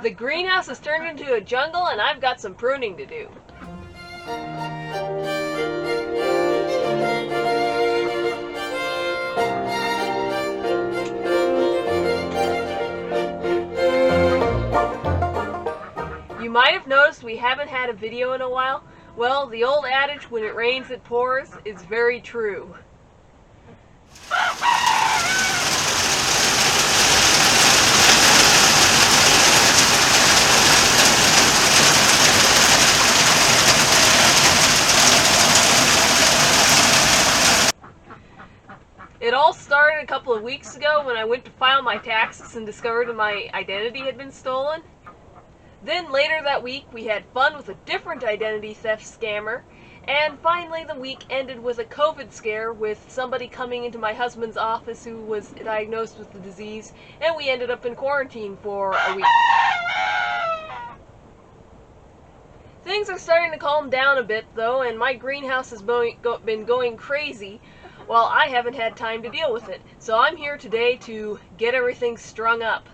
The greenhouse has turned into a jungle and I've got some pruning to do. You might have noticed we haven't had a video in a while. Well, the old adage, when it rains it pours, is very true. It all started a couple of weeks ago when I went to file my taxes and discovered my identity had been stolen. Then later that week we had fun with a different identity theft scammer, and finally the week ended with a COVID scare with somebody coming into my husband's office who was diagnosed with the disease, and we ended up in quarantine for a week. Things are starting to calm down a bit though, and my greenhouse has been going crazy while I haven't had time to deal with it. So I'm here today to get everything strung up.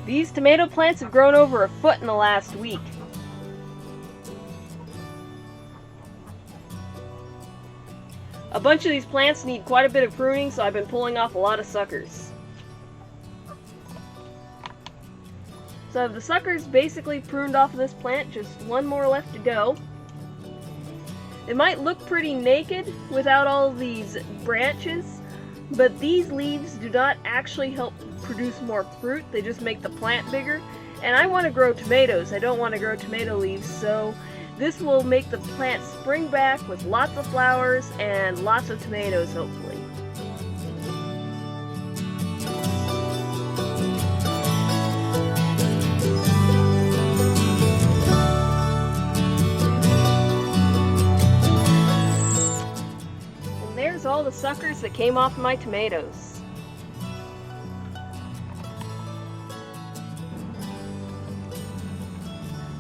These tomato plants have grown over a foot in the last week. A bunch of these plants need quite a bit of pruning, so I've been pulling off a lot of suckers. So I have the suckers basically pruned off of this plant, just one more left to go. It might look pretty naked without all these branches, but these leaves do not actually help produce more fruit, they just make the plant bigger. And I want to grow tomatoes, I don't want to grow tomato leaves, so this will make the plant spring back with lots of flowers and lots of tomatoes, hopefully. And there's all the suckers that came off my tomatoes.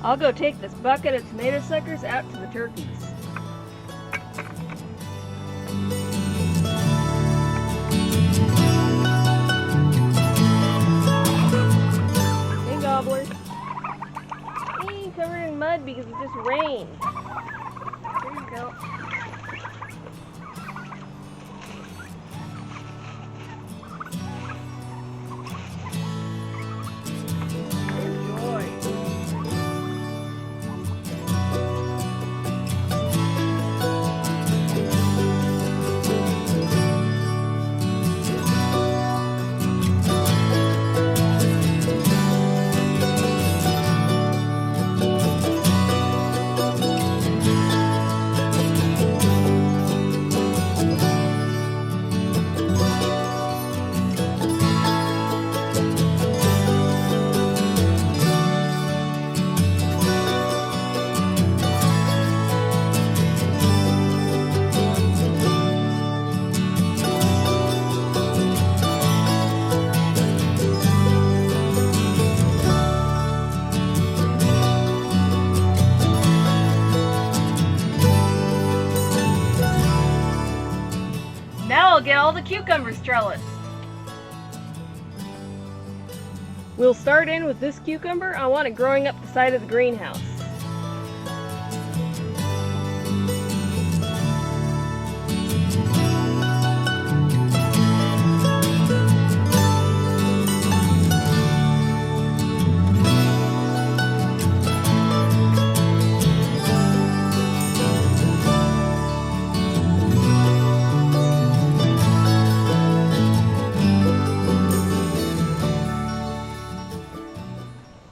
I'll go take this bucket of tomato suckers out to the turkeys. Hey, gobblers. Hey, covered in mud because it just rained. There you go. Now I'll get all the cucumbers trellised. We'll start in with this cucumber. I want it growing up the side of the greenhouse.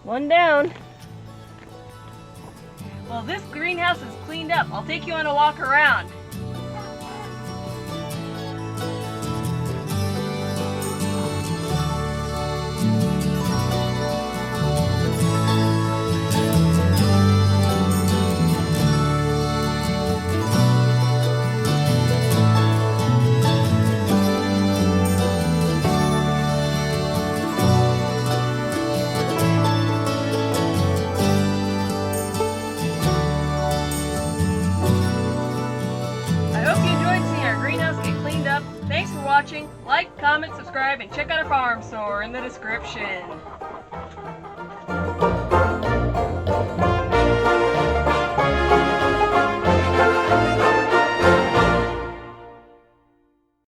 One down. Well, this greenhouse is cleaned up. I'll take you on a walk around. watching. Like, comment, subscribe, and check out our farm store in the description.